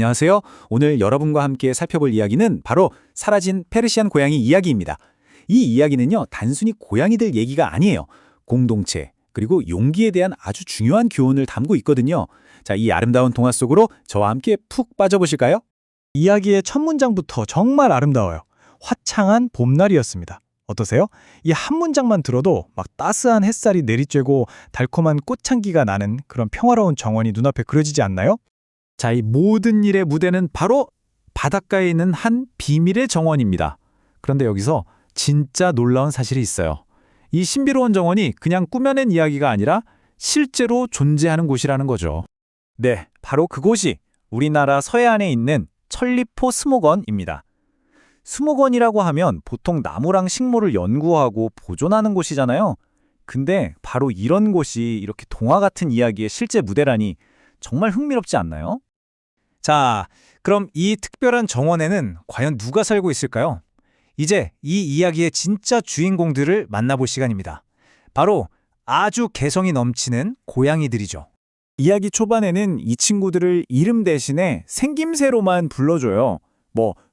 안녕하세요. 오늘 여러분과 함께 살펴볼 이야기는 바로 사라진 페르시안 고양이 이야기입니다. 이 이야기는요, 단순히 고양이들 얘기가 아니에요. 공동체, 그리고 용기에 대한 아주 중요한 교훈을 담고 있거든요. 자, 이 아름다운 동화 속으로 저와 함께 푹 빠져보실까요? 이야기의 첫 문장부터 정말 아름다워요. 화창한 봄날이었습니다. 어떠세요? 이 한 문장만 들어도 막 따스한 햇살이 내리쬐고 달콤한 꽃향기가 나는 그런 평화로운 정원이 눈앞에 그려지지 않나요? 자, 이 모든 일의 무대는 바로 바닷가에 있는 한 비밀의 정원입니다. 그런데 여기서 진짜 놀라운 사실이 있어요. 이 신비로운 정원이 그냥 꾸며낸 이야기가 아니라 실제로 존재하는 곳이라는 거죠. 네, 바로 그곳이 우리나라 서해안에 있는 천리포 수목원입니다. 수목원이라고 하면 보통 나무랑 식물을 연구하고 보존하는 곳이잖아요. 근데 바로 이런 곳이 이렇게 동화 같은 이야기의 실제 무대라니 정말 흥미롭지 않나요? 자, 그럼 이 특별한 정원에는 과연 누가 살고 있을까요? 이제 이 이야기의 진짜 주인공들을 만나볼 시간입니다. 바로 아주 개성이 넘치는 고양이들이죠. 이야기 초반에는 이 친구들을 이름 대신에 생김새로만 불러줘요.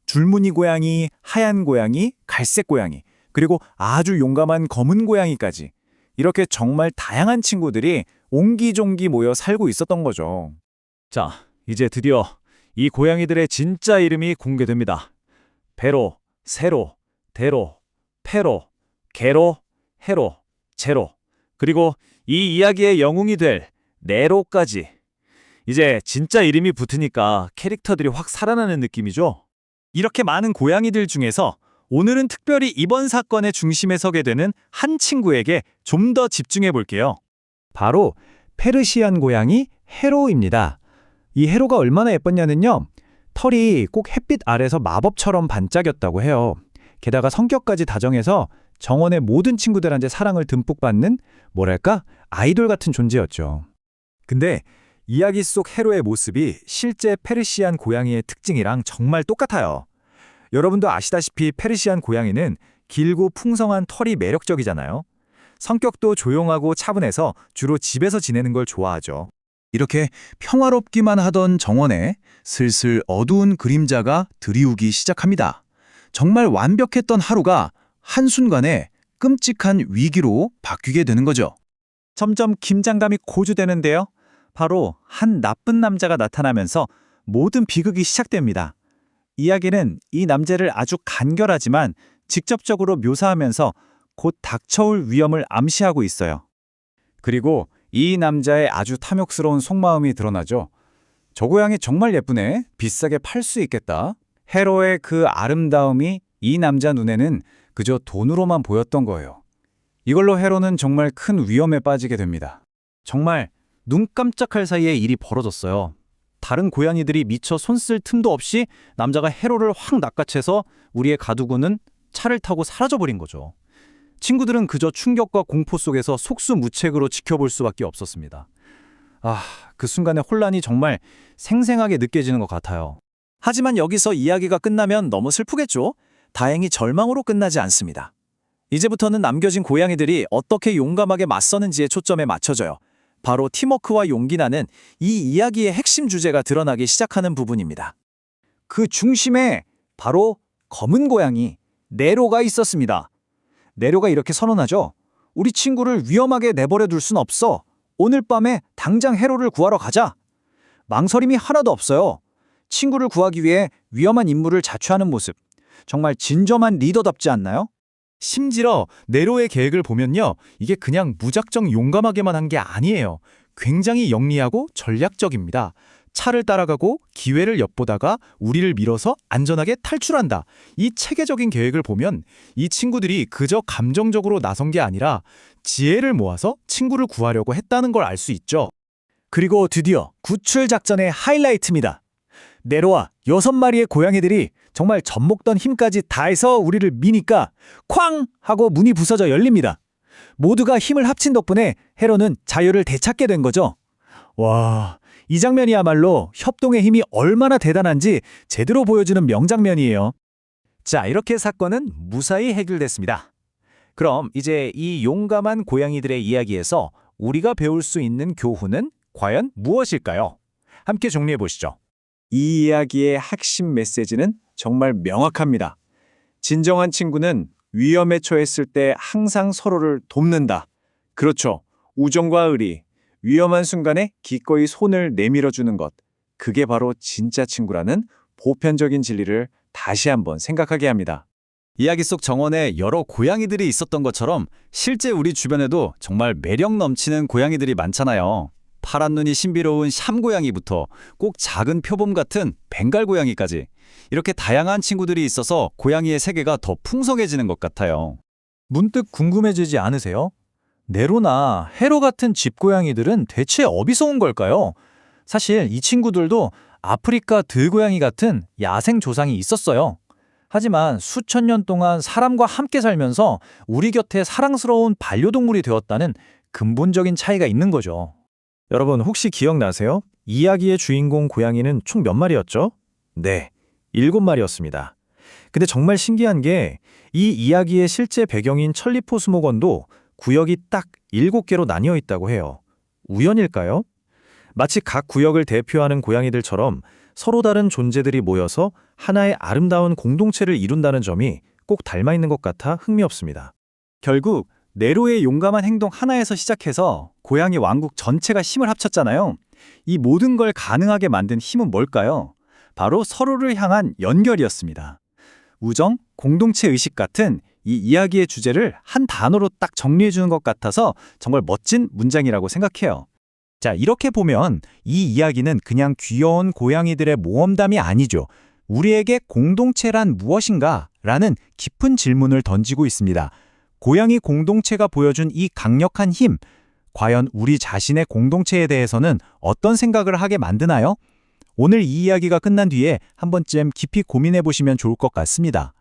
줄무늬 고양이, 하얀 고양이, 갈색 고양이, 그리고 아주 용감한 검은 고양이까지. 이렇게 정말 다양한 친구들이 옹기종기 모여 살고 있었던 거죠. 자, 이제 드디어 이 고양이들의 진짜 이름이 공개됩니다. 베로, 세로, 데로, 페로, 게로, 헤로, 제로, 그리고 이 이야기의 영웅이 될 네로까지. 이제 진짜 이름이 붙으니까 캐릭터들이 확 살아나는 느낌이죠? 이렇게 많은 고양이들 중에서 오늘은 특별히 이번 사건의 중심에 서게 되는 한 친구에게 좀 더 집중해 볼게요. 바로 페르시안 고양이 헤로입니다. 이 헤로가 얼마나 예뻤냐면요. 털이 꼭 햇빛 아래서 마법처럼 반짝였다고 해요. 게다가 성격까지 다정해서 정원의 모든 친구들한테 사랑을 듬뿍 받는 뭐랄까 아이돌 같은 존재였죠. 근데 이야기 속 헤로의 모습이 실제 페르시안 고양이의 특징이랑 정말 똑같아요. 여러분도 아시다시피 페르시안 고양이는 길고 풍성한 털이 매력적이잖아요. 성격도 조용하고 차분해서 주로 집에서 지내는 걸 좋아하죠. 이렇게 평화롭기만 하던 정원에 슬슬 어두운 그림자가 드리우기 시작합니다. 정말 완벽했던 하루가 한순간에 끔찍한 위기로 바뀌게 되는 거죠. 점점 긴장감이 고조되는데요. 바로 한 나쁜 남자가 나타나면서 모든 비극이 시작됩니다. 이야기는 이 남자를 아주 간결하지만 직접적으로 묘사하면서 곧 닥쳐올 위험을 암시하고 있어요. 그리고 이 남자의 아주 탐욕스러운 속마음이 드러나죠. 저 고양이 정말 예쁘네. 비싸게 팔 수 있겠다. 헤로의 그 아름다움이 이 남자 눈에는 그저 돈으로만 보였던 거예요. 이걸로 헤로는 정말 큰 위험에 빠지게 됩니다. 정말 눈 깜짝할 사이에 일이 벌어졌어요. 다른 고양이들이 미처 손쓸 틈도 없이 남자가 헤로를 확 낚아채서 우리의 가두고는 차를 타고 사라져버린 거죠. 친구들은 그저 충격과 공포 속에서 속수무책으로 지켜볼 수밖에 없었습니다. 그 순간의 혼란이 정말 생생하게 느껴지는 것 같아요. 하지만 여기서 이야기가 끝나면 너무 슬프겠죠? 다행히 절망으로 끝나지 않습니다. 이제부터는 남겨진 고양이들이 어떻게 용감하게 맞서는지에 초점에 맞춰져요. 바로 팀워크와 용기라는 이 이야기의 핵심 주제가 드러나기 시작하는 부분입니다. 그 중심에 바로 검은 고양이 네로가 있었습니다. 네로가 이렇게 선언하죠. 우리 친구를 위험하게 내버려 둘 순 없어. 오늘 밤에 당장 헤로를 구하러 가자. 망설임이 하나도 없어요. 친구를 구하기 위해 위험한 임무를 자처하는 모습. 정말 진정한 리더답지 않나요? 심지어 네로의 계획을 보면요. 이게 그냥 무작정 용감하게만 한 게 아니에요. 굉장히 영리하고 전략적입니다. 차를 따라가고 기회를 엿보다가 우리를 밀어서 안전하게 탈출한다. 이 체계적인 계획을 보면 이 친구들이 그저 감정적으로 나선 게 아니라 지혜를 모아서 친구를 구하려고 했다는 걸 알 수 있죠. 그리고 드디어 구출 작전의 하이라이트입니다. 네로와 6마리의 고양이들이 정말 젖먹던 힘까지 다해서 우리를 미니까 쾅! 하고 문이 부서져 열립니다. 모두가 힘을 합친 덕분에 헤로는 자유를 되찾게 된 거죠. 와, 이 장면이야말로 협동의 힘이 얼마나 대단한지 제대로 보여주는 명장면이에요. 자, 이렇게 사건은 무사히 해결됐습니다. 그럼 이제 이 용감한 고양이들의 이야기에서 우리가 배울 수 있는 교훈은 과연 무엇일까요? 함께 정리해 보시죠. 이 이야기의 핵심 메시지는 정말 명확합니다. 진정한 친구는 위험에 처했을 때 항상 서로를 돕는다. 그렇죠. 우정과 의리, 위험한 순간에 기꺼이 손을 내밀어주는 것. 그게 바로 진짜 친구라는 보편적인 진리를 다시 한번 생각하게 합니다. 이야기 속 정원에 여러 고양이들이 있었던 것처럼 실제 우리 주변에도 정말 매력 넘치는 고양이들이 많잖아요. 파란 눈이 신비로운 샴고양이부터 꼭 작은 표범 같은 벵갈 고양이까지 이렇게 다양한 친구들이 있어서 고양이의 세계가 더 풍성해지는 것 같아요. 문득 궁금해지지 않으세요? 네로나 헤로 같은 집고양이들은 대체 어디서 온 걸까요? 사실 이 친구들도 아프리카 들고양이 같은 야생 조상이 있었어요. 하지만 수천 년 동안 사람과 함께 살면서 우리 곁에 사랑스러운 반려동물이 되었다는 근본적인 차이가 있는 거죠. 여러분 혹시 기억나세요? 이야기의 주인공 고양이는 총 몇 마리였죠? 네, 7마리였습니다. 근데 정말 신기한 게 이 이야기의 실제 배경인 천리포 수목원도 구역이 딱 7개로 나뉘어 있다고 해요. 우연일까요? 마치 각 구역을 대표하는 고양이들처럼 서로 다른 존재들이 모여서 하나의 아름다운 공동체를 이룬다는 점이 꼭 닮아 있는 것 같아 흥미롭습니다. 결국 네로의 용감한 행동 하나에서 시작해서 고양이 왕국 전체가 힘을 합쳤잖아요. 이 모든 걸 가능하게 만든 힘은 뭘까요? 바로 서로를 향한 연결이었습니다. 우정, 공동체 의식 같은 이 이야기의 주제를 한 단어로 딱 정리해 주는 것 같아서 정말 멋진 문장이라고 생각해요. 자, 이렇게 보면 이 이야기는 그냥 귀여운 고양이들의 모험담이 아니죠. 우리에게 공동체란 무엇인가? 라는 깊은 질문을 던지고 있습니다. 고양이 공동체가 보여준 이 강력한 힘, 과연 우리 자신의 공동체에 대해서는 어떤 생각을 하게 만드나요? 오늘 이 이야기가 끝난 뒤에 한 번쯤 깊이 고민해 보시면 좋을 것 같습니다.